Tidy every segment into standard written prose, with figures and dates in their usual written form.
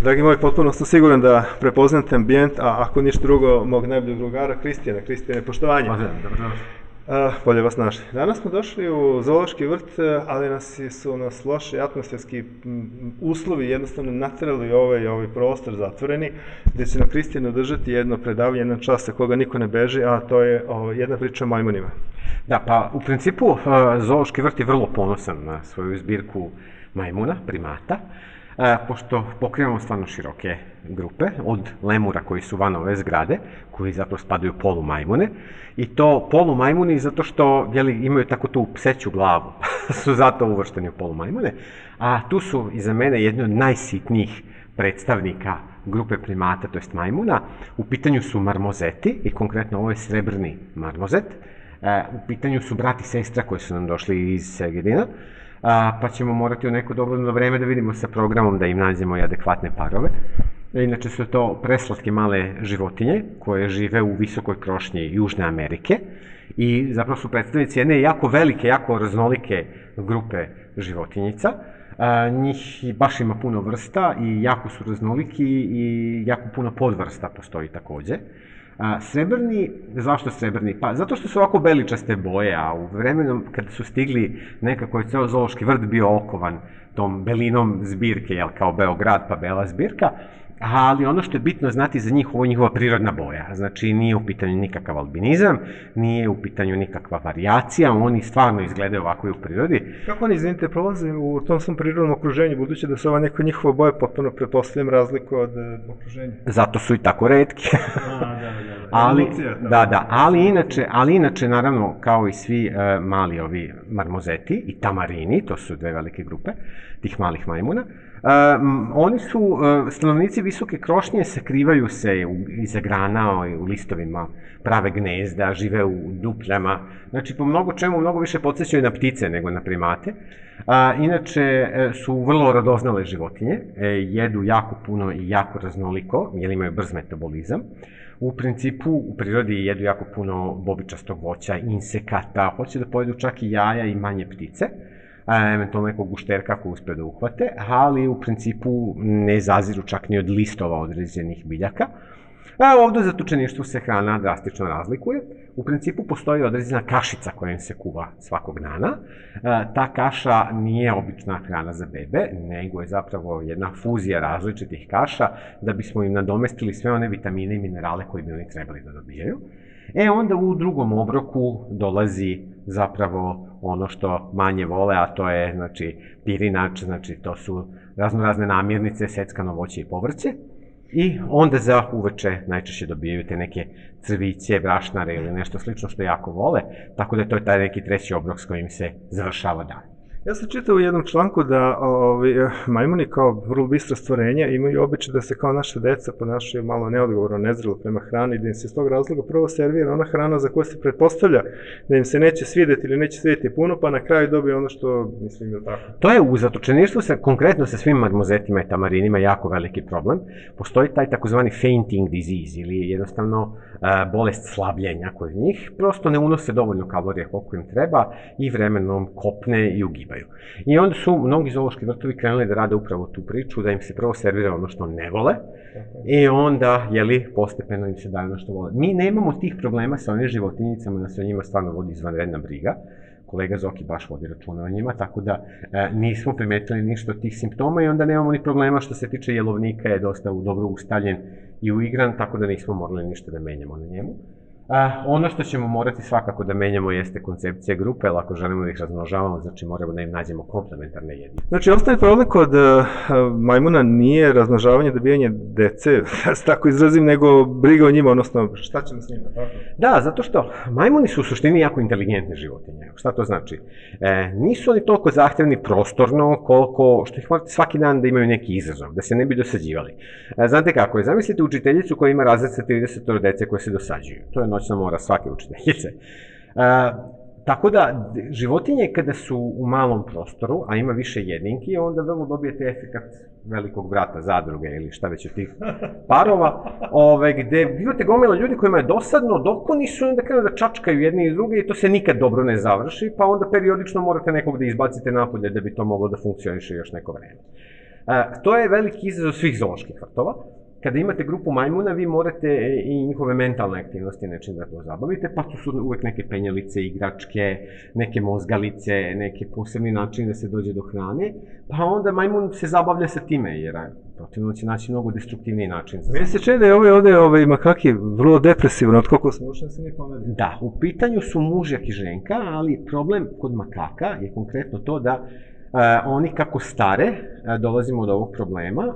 Dragi moji, potpuno sam siguran da prepoznate ambijent, a ako ništa drugo, mog najboljeg drugara Kristijana. Kristijane, poštovanje. Pozdravljam, dobrodošli. Bolje vas našli. Danas smo došli u zoološki vrt, ali su nas loši atmosferski uslovi jednostavno naterali ovaj prostor zatvoreni, gde će nam Kristijan održati jedno predavanje, jedan čas sa koga niko ne beži, a to je jedna priča o majmunima. Da, pa u principu zoološki vrt je vrlo ponosan na svoju zbirku majmuna, primata, pošto pokrivamo stvarno široke grupe, od lemura koji su van ove zgrade, koji zapravo spadaju polumajmune, i to polumajmuni zato što imaju tako tu pseću glavu, su zato uvršteni u polumajmune, a tu su iza mene jedni od najsitnijih predstavnika grupe primata, to jest majmuna. U pitanju su marmozeti, i konkretno ovo je srebrni marmozet. U pitanju su brat i sestra koji su nam došli iz Segedina, pa ćemo morati u neko dogledno vreme da vidimo sa programom da im nađemo i adekvatne parove. Inače su to preslatke male životinje koje žive u visokoj krošnji Južne Amerike i zapravo su predstavnici jedne jako velike, jako raznolike grupe životinjica. Njih baš ima puno vrsta i jako su raznoliki i jako puno podvrsta postoji takođe. Srebrni, zašto srebrni? Pa zato što su ovako beličaste boje, a u vremenu kada su stigli nekako je ceo zoološki vrt bio okovan tom belinom zbirke, kao Beograd pa bela zbirka, ali ono što je bitno znati za njih, ovo je njihova prirodna boja. Znači, nije u pitanju nikakav albinizam, nije u pitanju nikakva varijacija, oni stvarno izgledaju ovako i u prirodi. Kako oni, izvinite, prolaze u tom svom prirodnom okruženju, budući da su ova neka njihova boja potpuno, pretpostavljam, razliku od okruženja? Zato su i tako retki. Ali inače, naravno, kao i svi mali ovi marmozeti i tamarini, to su dve velike grupe tih malih majmuna, oni su stanovnici visoke krošnje, sakrivaju se iza grana, u listovima, prave gnezda, žive u dupljama, znači po mnogo čemu, mnogo više podsjećaju na ptice nego na primate. Inače su vrlo radoznale životinje, jedu jako puno i jako raznoliko, jer imaju brz metabolizam. U principu, u prirodi jedu jako puno bobičastog voća, insekata, hoće da pojedu čak i jaja i manje ptice, eventualno nekog gušterka ako uspe da uhvate, ali u principu ne zaziru čak ni od listova određenih biljaka. Ovde u zatočeništvu se hrana drastično razlikuje. U principu postoji određena kašica koja im se kuva svakog dana. Ta kaša nije obična hrana za bebe, nego je zapravo jedna fuzija različitih kaša da bismo im nadomestili sve one vitamine i minerale koje bi oni trebali da dobijaju. Onda u drugom obroku dolazi zapravo ono što manje vole, a to je, znači, pirinač, znači to su raznorazne namirnice, seckano voće i povrće. I onda za uveče najčešće dobijaju te neke crviće, brašnare ili nešto slično što jako vole, tako da to je taj neki treći obrok s kojim se završava dan. Ja sam čitao u jednom članku da majmuni kao vrlo bistra stvorenja imaju običaj da se kao naša deca ponašaju malo neodgovorno, nezrelo prema hrani, da im se iz tog razloga prvo servira ona hrana za koju se pretpostavlja da im se neće svideti ili neće svideti puno, pa na kraju dobije ono što, mislim, je tako. To je u zatočeništvu, konkretno sa svim marmozetima i tamarinima, jako veliki problem. Postoji taj takozvani fainting disease ili jednostavno bolest slabljenja kod njih, prosto ne unose dovoljno kalorija koliko im treba i vremenom kopne i ugibaju. I onda su mnogi zoološki vrtovi krenuli da rade upravo tu priču, da im se prvo servira ono što ne vole i onda, postepeno im se daje ono što vole. Mi nemamo tih problema sa onim životinjicama, da se o njima stvarno vodi izvanredna briga. Kolega Zoki baš vodi računa o njima, tako da nismo primetili ništa od tih simptoma i onda nemamo ni problema što se tiče jelovnika, je dosta dobro ustaljen i uigran, tako da nismo morali ništa da menjamo na njemu. Ono što ćemo morati svakako da menjamo jeste koncepcija grupe, ali ako želimo da ih razmnožavamo, znači moramo da im nađemo komplementarne jedinke. Znači, osnovni problem kod majmuna nije razmnožavanje, dobijanje dece, da se tako izrazim, nego briga o njima, odnosno šta ćemo s njima, tako? Da, zato što majmuni su u suštini jako inteligentne životinje. Šta to znači? Nisu oni toliko zahtevni prostorno, koliko što ih morate svaki dan da imaju neki izazov, da se ne bi dosađivali. Znate kako je? Zamislite učiteljicu koja ima razred sa 30 dece koje se dosađuju. To je noćna mora svake učiteljice. Tako da, životinje kada su u malom prostoru, a ima više jedinki, onda vrlo dobijete efekat velikog brata, zadruge ili šta već od tih parova, gde imate gomila ljudi kojima je dosadno, dok oni su onda krenu da čačkaju jedni i druge i to se nikad dobro ne završi, pa onda periodično morate nekog da izbacite napolje da bi to moglo da funkcioniše još neko vreme. To je veliki izazov svih zooloških vrtova. Kada imate grupu majmuna, vi morate i njihove mentalne aktivnosti nečim da to zabavite, pa tu su uvek neke penjalice, igračke, neke mozgalice, neke posebni načini da se dođe do hrane, pa onda majmun se zabavlja sa time, jer protivno će naći mnogo destruktivniji način. Meni se čini da je ovde makaki vrlo depresivan, od koliko smo ušli se ne pomeri. Da, u pitanju su mužjak i ženka, ali problem kod makaka je konkretno to da oni kako stare, dolazimo do ovog problema,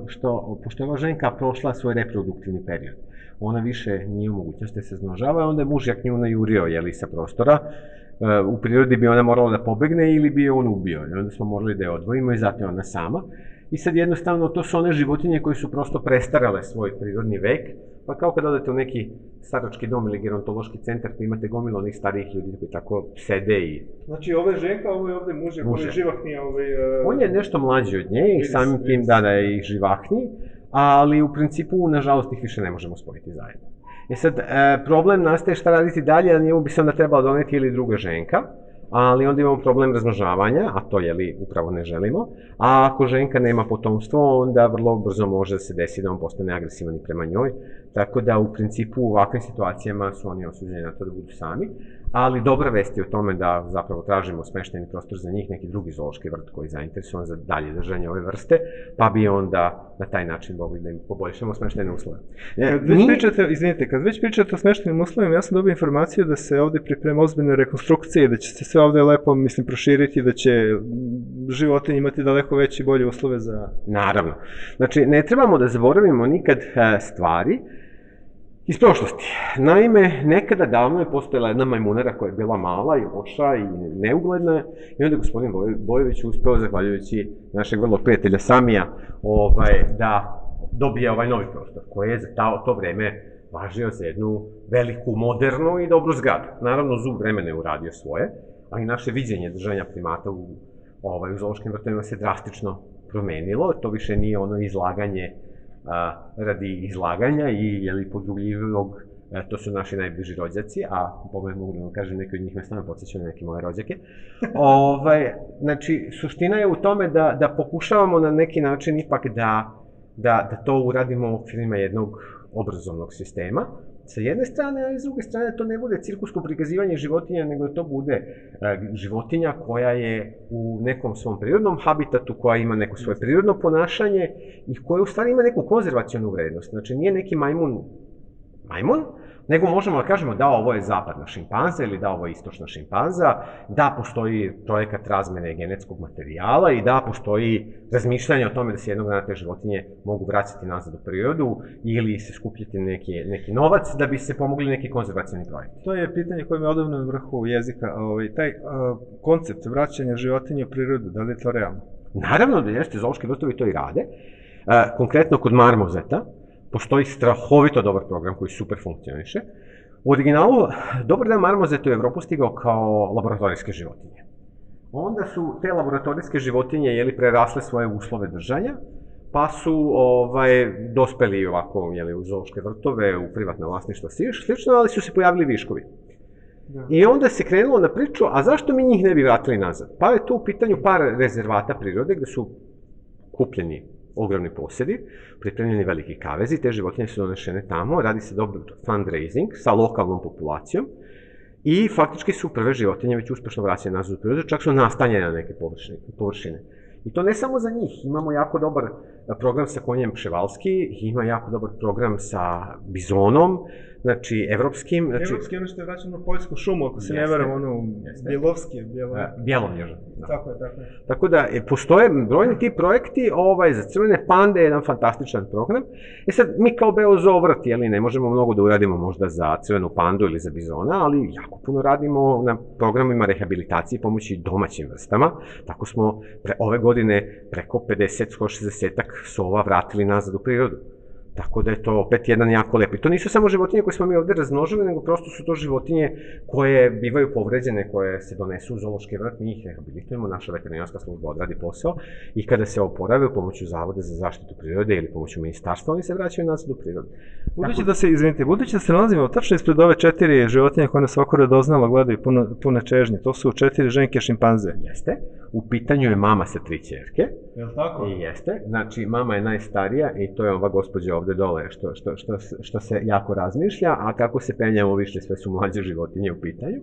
pošto je ova ženka prošla svoj reproduktivni period, ona više nije u mogućnosti da se razmnožava, onda je mužjak nju najurio, sa prostora, u prirodi bi ona morala da pobegne ili bi je on ubio, i onda smo morali da je odvojimo i zato je ona sama. I sad jednostavno to su one životinje koje su prosto prestarale svoj prirodni vek, pa kao kad odete u neki starački dom ili gerontološki centar, pa imate gomilu onih starijih ljudi koji tako sede i... Znači, ovo je ženka, ovo je ovde mužjak, ovo je živahni, On je nešto mlađi od nje i samim tim da je i živahni, ali u principu, nažalost, ih više ne možemo spojiti zajedno. Sad, problem nastaje šta raditi dalje, a njemu bi se onda trebala doneti ili druga ženka, ali onda imamo problem razmnožavanja, a to upravo ne želimo, a ako ženka nema potomstvo, onda vrlo brzo može da se desi da on postane agresivan i prema njoj, tako da u principu u ovakvim situacijama su oni osuđeni na to da budu sami, ali dobra vest je o tome da zapravo tražimo smeštajni prostor za njih, neki drugi zoološki vrt koji je zainteresovan za dalje držanje ove vrste, pa bi onda na taj način mogli da im poboljšamo smeštajne uslove. Kad već pričate o smeštajnim uslovima, ja sam dobio informaciju da se ovde priprema ozbiljne rekonstrukcije, da će se sve ovde lepo, proširiti, da će životinje imati daleko veće i bolje uslove za... Naravno. Znači, ne trebamo da zaboravimo nikad stvari iz prošlosti. Naime, nekada davno je postojala jedna majmunara koja je bila mala i loša i neugledna i onda je gospodin Bojović uspeo, zahvaljujući našeg vrlo prijatelja Samija, da dobije ovaj novi prostor koji je za to vreme važio za jednu veliku, modernu i dobru zgradu. Naravno, zub vremena je uradio svoje, ali naše viđenje držanja primata u zoološkim vrtovima se drastično promenilo. To više nije ono izlaganje radi izlaganja i podrugljivog, to su naši najbliži rođaci, a pogledaj mogu da vam kažem, neki od njih me stvarno podsjećaju na neke moje rođake. Znači, suština je u tome da pokušavamo na neki način ipak da to uradimo u okvirima jednog obrazovnog sistema, sa jedne strane, a i s druge strane to ne bude cirkusko prikazivanje životinja, nego da to bude životinja koja je u nekom svom prirodnom habitatu, koja ima neko svoje prirodno ponašanje i koja u stvari ima neku konzervacionu vrednost. Znači, nije neki majmun, nego možemo da kažemo da ovo je zapadna šimpanza ili da ovo je istočna šimpanza, da postoji projekat razmene genetskog materijala i da postoji razmišljanje o tome da se jednog dana te životinje mogu vraćati nazad u prirodu ili se skupljati neki novac da bi se pomogli neki konzervacioni projekti. To je pitanje koje me odavno u vrhu jezika. Taj koncept vraćanja životinja u prirodu, da li je to realno? Naravno da jeste, zoološki vrtovi to i rade. Konkretno kod marmozeta postoji strahovito dobar program koji super funkcioniše. U originalu, dobar dan marmozet u Evropu stigao kao laboratorijske životinje. Onda su te laboratorijske životinje prerasle svoje uslove držanja, pa su dospeli ovako u zoološke vrtove, u privatno vlasništvo slično, ali su se pojavili viškovi. I onda se krenulo na priču, a zašto mi njih ne bi vratili nazad? Pa je tu u pitanju par rezervata prirode gde su kupljeni ogromni posedi, pripremljeni veliki kavezi, te životinje su donešene tamo, radi se dobar fundraising sa lokalnom populacijom i faktički su prve životinje već uspešno vraćene nazad u prirodu, čak su nastanjene na neke površine. I to ne samo za njih, imamo jako dobar program sa konjem Pševalski, ima jako dobar program sa bizonom, znači evropskim. Evropski, ono što je vraćano u Poljsku šumu, ako se ne varam, ono Bjelovski. Bjelonježan. Tako je. Tako da, postoje brojni ti projekti, za crvene pande je jedan fantastičan program. Sad, mi kao Beozoo vrt, ne možemo mnogo da uradimo možda za crvenu pandu ili za bizona, ali jako puno radimo na programima rehabilitacije pomoći domaćim vrstama. Tako smo ove godine preko 50, skoro 60-ak sova vratili nazad u prirodu. Tako da je to opet jedan jako lep. I to nisu samo životinje koje smo mi ovde razmnožili, nego prosto su to životinje koje bivaju povređene, koje se donesu u zoološki vrt, mi ih rehabilitujemo, naša veterinarska služba odradi posao i kada se oporave pomoću Zavoda za zaštitu prirode ili pomoću ministarstva, oni se vraćaju nazad u prirodu. Budući da se nalazimo tačno ispred ove 4 životinje koje nas oko radoznalo gledaju pune čežnje, to su 4 ženke šimpanze. Jeste. U pitanju je mama sa 3 ćerke. Je li tako? Jeste. Znači, mama je najstarija i to je ova gospođa ovde dole što se jako razmišlja, a kako se penjamo više, sve su mlađe životinje u pitanju.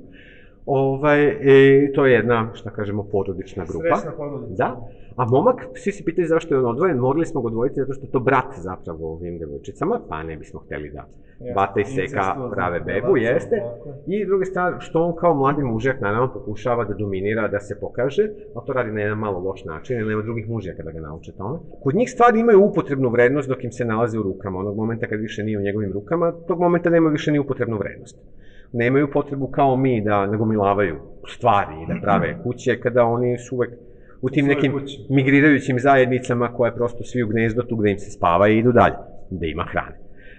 To je jedna, šta kažemo, porodična grupa. Srećna porodica. Da. A momak, svi se pitaju zašto je on odvojen, morali smo ga odvojiti zato što je to brat zapravo ovim devojčicama, pa ne bismo hteli da bata i seka prave bebu, jeste. I druga stvar, što on kao mladi mužjak naravno pokušava da dominira, da se pokaže, ali to radi na jedan malo loš način, jer nema drugih mužjaka da ga nauče tome. Kod njih stvari imaju upotrebnu vrednost dok im se nalaze u rukama, onog momenta kad više nije u njegovim rukama, tog momenta nema više ni upotrebnu vrednost. Nemaju potrebu kao mi da nagomilavaju stvari i da prave kuće, kada oni su uvek u tim nekim migrirajućim zajednicama koje prosto svi u gnezdo tu gde im se spava i idu dalje, gde ima hrane.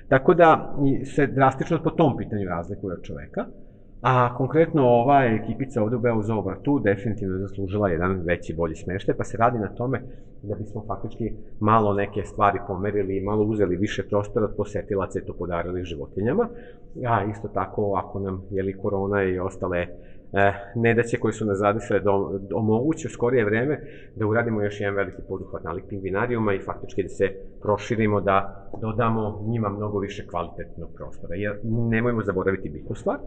Tako da se drastično po tom pitanju razlikuje od čoveka, a konkretno ova ekipica ovde u Beozoo vrtu definitivno je zaslužila jedan veći, bolji smeštaj, pa se radi na tome da bismo faktički malo neke stvari pomerili i malo uzeli više prostora od posetilaca i to podarili životinjama, a isto tako ako nam korona i ostale nedaće koje su nas zadesile da omoguće u skorije vreme da uradimo još jedan veliki poduhvat nalik pingvinarijuma i faktički da se proširimo, da dodamo njima mnogo više kvalitetnog prostora. Jer nemojmo zaboraviti bitnu stvar,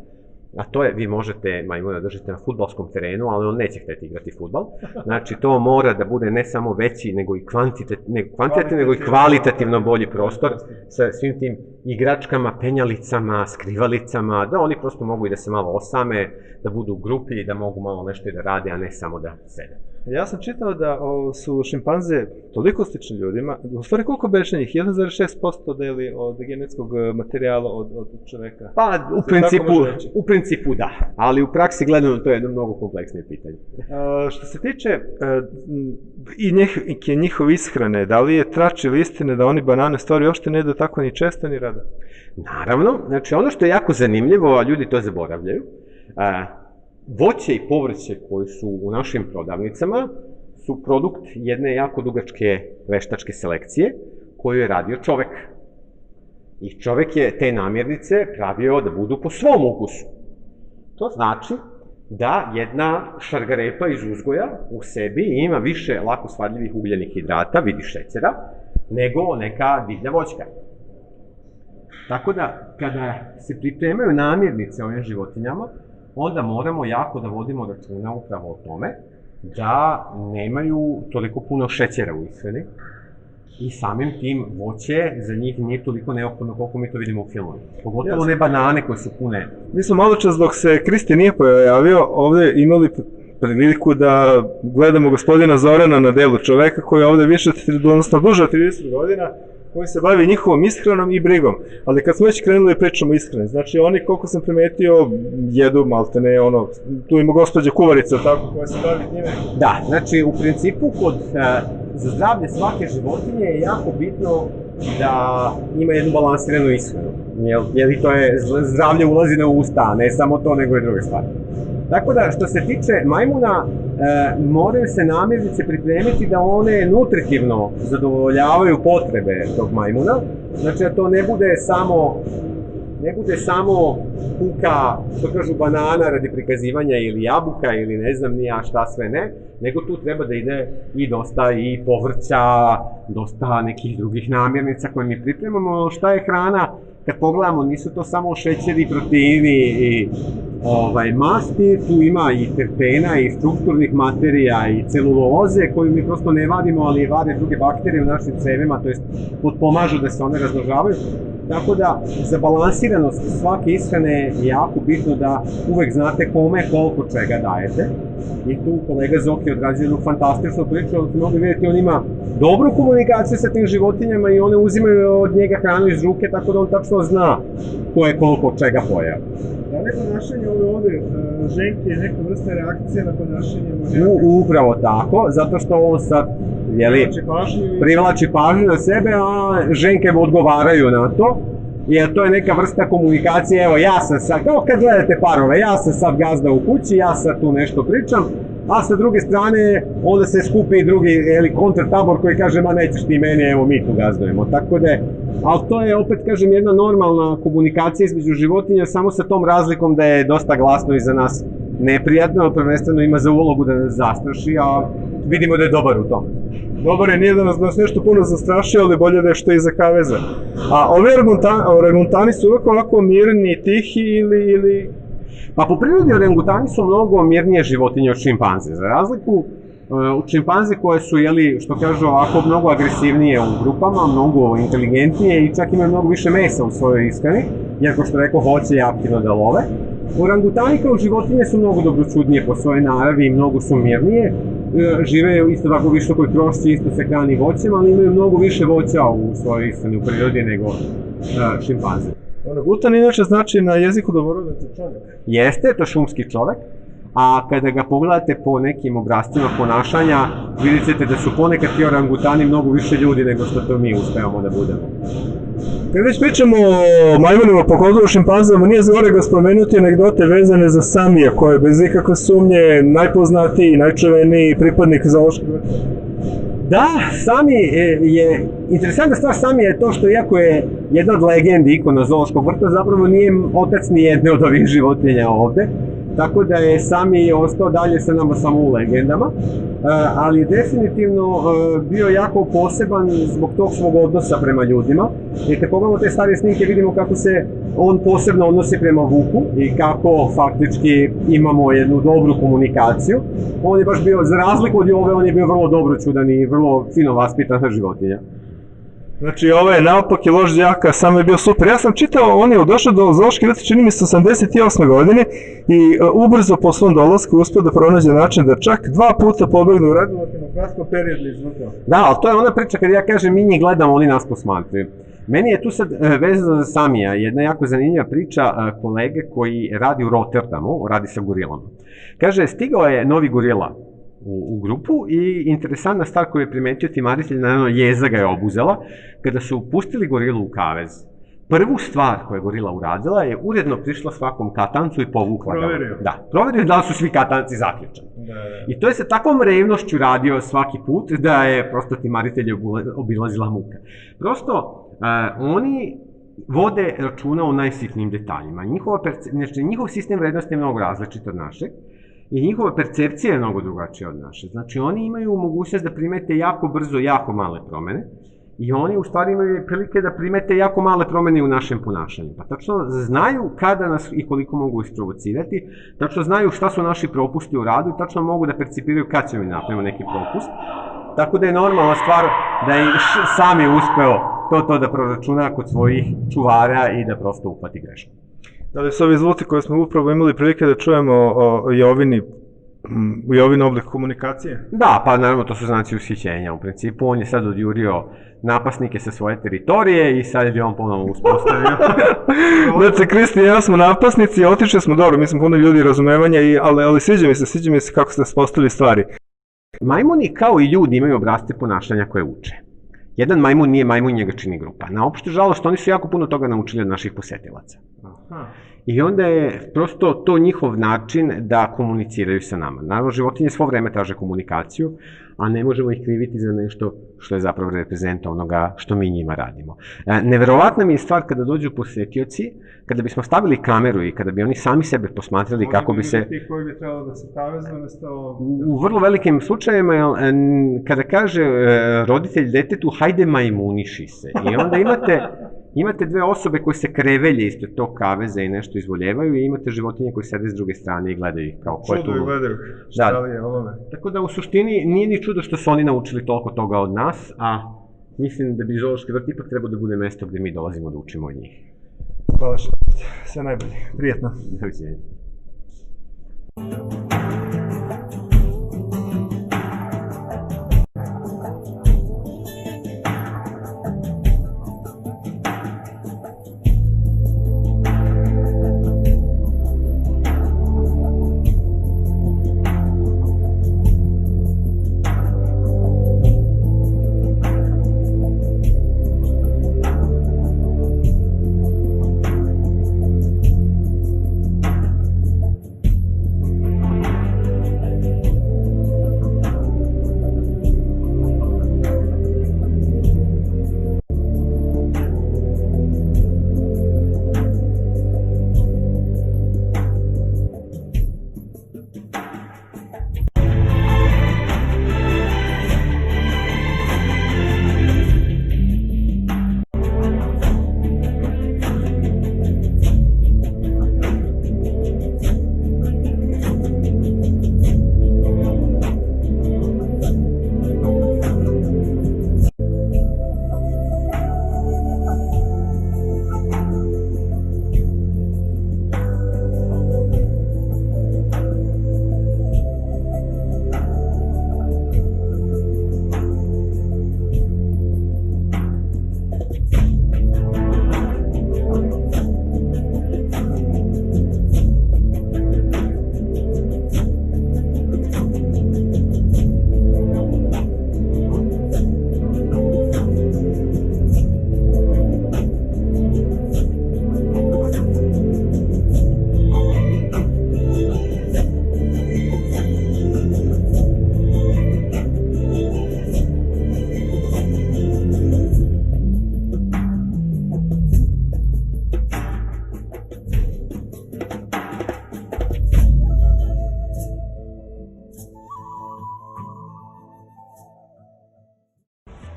a to je, vi možete majmuna držati na fudbalskom terenu, ali on neće hteti igrati fudbal. Znači, to mora da bude ne samo veći, nego i kvantitativno, nego i kvalitativno bolji prostor sa svim tim igračkama, penjalicama, skrivalicama, da oni prosto mogu i da se malo osame, da budu u grupi i da mogu malo nešto i da rade, a ne samo da sede. Ja sam čitao da su šimpanze toliko slični ljudima, u stvari koliko beše njih? 1,6% deli od genetskog materijala od čoveka? Pa, u principu da, ali u praksi gledano to je jedno mnogo kompleksnije pitanje. Što se tiče i njihove ishrane, da li je trač ili istine da oni banane stvari uopšte ne jedu tako ni često ni rado? Naravno, znači ono što je jako zanimljivo, a ljudi to zaboravljaju, voće i povrće koji su u našim prodavnicama su produkt jedne jako dugačke veštačke selekcije koju je radio čovek. I čovek je te namirnice pravio da budu po svom ukusu. To znači da jedna šargarepa iz uzgoja u sebi ima više lako svadljivih ugljenih hidrata, vidi šećera, nego neka divlja voćka. Tako da, kada se pripremaju namirnice ovim životinjama, onda moramo jako da vodimo računa upravo o tome da nemaju toliko puno šećera u ishrani i samim tim voće za njih nije toliko neophodno koliko mi to vidimo u filmu. Pogotovo ne banane koje su pune. Mi smo malo čas dok se Kristi nije pojavio ovde imali priliku da gledamo gospodina Zorana na delu, čoveka koji je ovde više, odnosno duže od 30 godina, koji se bavi njihovom ishranom i brigom. Ali kad smo već krenuli pričamo o ishrani, znači oni, koliko sam primetio, jedu maltene, tu ima gospođa Kuvarica, tako, koja se bavi njime. Da, znači u principu za zdravlje svake životinje je jako bitno da ima jednu balansiranu ishranu. Jer i to je, zdravlje ulazi na usta, ne samo to, nego i druge stvari. Tako da, što se tiče majmuna, moraju se namirnice pripremiti da one nutritivno zadovoljavaju potrebe tog majmuna. Znači da to ne bude samo puka, što kažu, banana radi prikazivanja ili jabuka ili ne znam ni ja šta sve ne, nego tu treba da ide i dosta i povrća, dosta nekih drugih namirnica koje mi pripremamo. Šta je hrana? Kad pogledamo, nisu to samo šećeri, proteini i masti, tu ima i terpena, i strukturnih materija, i celuloze koju mi prosto ne vadimo, ali vade druge bakterije u našim cevima, to jest potpomažu da se one razmnožavaju. Tako da, za balansiranost svake ishrane je jako bitno da uvek znate kome koliko čega dajete. I tu kolega Zoki odrađuje jednu fantastičnu priču, ali mogu vidjeti, on ima dobru komunikaciju sa tim životinjama i one uzimaju od njega hranu iz ruke, tako da on tačno zna ko je koliko čega pojeo. Da li ponašanje ovde ženke je neka vrsta reakcije na ponašanje mužjaka? Upravo tako, zato što on sad privlači pažnju na sebe, a ženke odgovaraju na to. Jer to je neka vrsta komunikacije, evo ja sam sad, kao kad gledate parove, ja sam sad gazda u kući, ja sad tu nešto pričam, a sa druge strane onda se skupi drugi kontratabor koji kaže ma nećeš ti meni, evo mi tu gazdujemo, tako da ali to je opet kažem jedna normalna komunikacija između životinja, samo sa tom razlikom da je dosta glasno i za nas neprijatno, ali prvenstveno ima za ulogu da nas zastraši, a vidimo da je dobar u tome. Dobar je, nije da nas nešto puno zastrašio, ali bolje da je što iza kaveza. A ove orangutani su uvek ovako mirni, tihi ili... Pa po prirodi orangutani su mnogo mirnije životinje od šimpanze. Za razliku od šimpanze koje su, što kažu ovako, mnogo agresivnije u grupama, mnogo inteligentnije i čak imaju mnogo više mesa u svojoj ishrani, jer ko što rekao, hoće aktivno da love. Orangutani kao životinje su mnogo dobroćudnije po svojoj naravi i mnogo su mirnije. Žive isto tako visokoj krošći, isto se hrani voćem, ali imaju mnogo više voća u svojoj ishrani u prirodi nego šimpanze. Orangutan inače znači na jeziku domorodaca čovek. Jeste, to je šumski čovek, a kada ga pogledate po nekim obrascima ponašanja, vidjet ćete da su ponekad ti orangutani mnogo više ljudi nego što to mi uspevamo da budemo. Kad već pričamo o majmunima, pogotovo šimpanzama, nije zgorega spomenuti anegdote vezane za Samija, koji je bez ikakve sumnje najpoznatiji, najčuveniji pripadnik zoološkog vrta. Da, Sami je, interesantna stvar Samija je to što iako je jedna od legendi ikona zoološkog vrta, zapravo nije otac ni jedne od ovih životinja ovde. Tako da je Sami ostao dalje sa nama samo u legendama, ali je definitivno bio jako poseban zbog tog svog odnosa prema ljudima. Jer kad pogledamo te starije snimke vidimo kako se on posebno odnosi prema vuku i kako faktički imamo jednu dobru komunikaciju. On je baš bio, za razliku od Jove, on je bio vrlo dobroćudan i vrlo fino vaspitana životinja. Znači, ovo je naopak i loš đaka, samo je bio super. Ja sam čitao, on je došao do zoološke vrta, čini mi se 88. godine i ubrzo po svom dolasku uspio da pronađe način da čak 2 puta pobegne u relativno kratkom periodu iz vrta. Da, ali to je ona priča kad ja kažem mi njih gledamo, oni nas posmatraju. Meni je tu sad vezano za Samija jedna jako zanimljiva priča kolege koji radi u Rotterdamu, radi sa gorilama. Kaže, stigao je novi gorila u grupu i interesantna stvar koju je primetio timaritelj, naravno jeza ga je obuzela, kada su pustili gorilu u kavez. Prvu stvar koju je gorila uradila je uredno prišla svakom katancu i povukla ga. Proverio. Da, proverio da li su svi katanci zaključani. I to je sa takvom revnošću radio svaki put da je prosto timaritelj obilazila muka. Prosto, oni vode računa o najsitnijim detaljima. Njihov sistem vrednosti je mnogo različit od našeg. I njihova percepcija je mnogo drugačija od naše. Znači, oni imaju mogućnost da primete jako brzo, jako male promene i oni u stvari imaju prilike da primete jako male promene u našem ponašanju. Pa tačno znaju kada nas i koliko mogu isprovocirati, tačno znaju šta su naši propusti u radu i tačno mogu da percipiraju kad ćemo napravimo neki propust. Tako da je normalna stvar da je Sami uspeo to da proračuna kod svojih čuvara i da prosto uhvati grešku. Da li su ovi zvuci koje smo upravo imali prilike da čujemo o Jovin oblik komunikacije? Da, pa naravno to su znaci ushićenja. U principu on je sad odjurio napasnike sa svoje teritorije i sad je on ponovno uspostavio. Znači, Kristi i ja smo napasnici, otišli smo dobro, mislim puno ljudi razumevanja, ali sviđa mi se kako ste postavili stvari. Majmuni kao i ljudi imaju obrasce ponašanja koje uče. Jedan majmun nije majmun, njega čini grupa. Na opštu žalost, oni su jako puno toga naučili od naših posetilaca. I onda je prosto to njihov način da komuniciraju sa nama. Naravno, životinje svo vreme traže komunikaciju, a ne možemo ih kriviti za nešto što je zapravo reprezenta onoga što mi njima radimo. Neverovatna mi je stvar kada dođu posetioci, kada bismo stavili kameru i kada bi oni sami sebe posmatrali kako bi se... Ti koji bi trebalo da se kavezu umjesto... U vrlo velikim slučajevima, kada kaže roditelj detetu, hajde majmuniši se. I onda imate dve osobe koje se krevelje ispred tog kaveza i nešto izvoljevaju i imate životinje koje sede s druge strane i gledaju ih kao ko je tu. Čudo gledaju šta li je ovome. Tako da u suštini nije ni čudo što su oni naučili toliko toga od nas, a mislim da bi zoološki vrt ipak trebao da bude mesto gde mi dolazimo da učimo od njih. Hvala što sve najbolje. Prijetno. Doviđenja.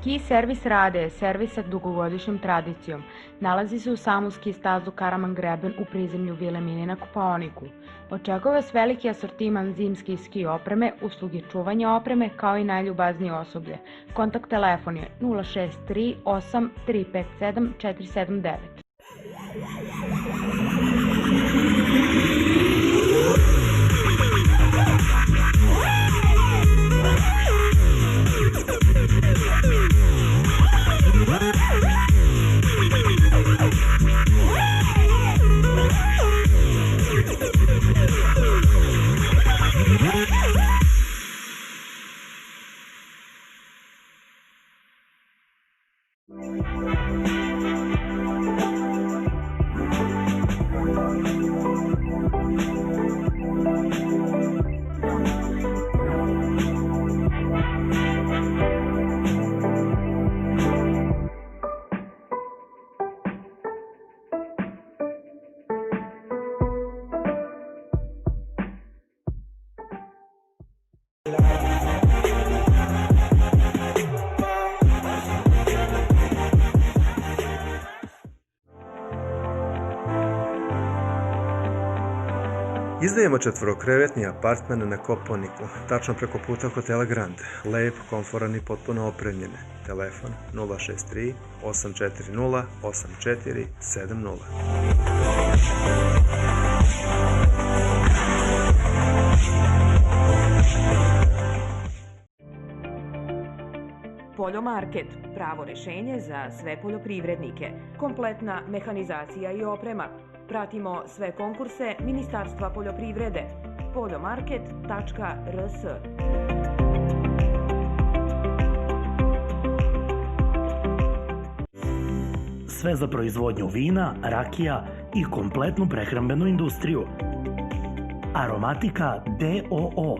Ski servis Rade je servis sa dugogodišnjom tradicijom. Nalazi se u samu ski stazu Karaman Greben u prizemlju Vile Mini na Kopaoniku. Očekuje vas veliki asortiman zimske i ski opreme, usluge čuvanja opreme kao i najljubaznije osoblje. Kontakt telefon je 063 8 357 479. Izdajemo četvorokrevetni apartman na Kopaoniku, tačno preko puta hotela Grand. Lep, komforan i potpuno opremljen. Telefon 063 840 8470. Poljomarket, pravo rešenje za sve poljoprivrednike. Kompletna mehanizacija i oprema. Pratimo sve konkurse Ministarstva poljoprivrede. poljomarket.rs. Sve za proizvodnju vina, rakija i kompletnu prehrambenu industriju. Aromatika d.o.o.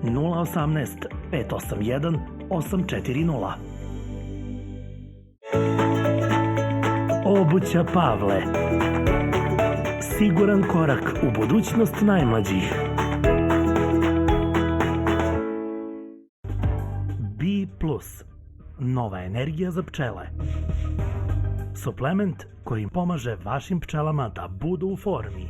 018 581 840. Obuća Pavle. Siguran korak u budućnost najmlađih. B+. Nova energija za pčele. suplement koji pomaže vašim pčelama da budu u formi.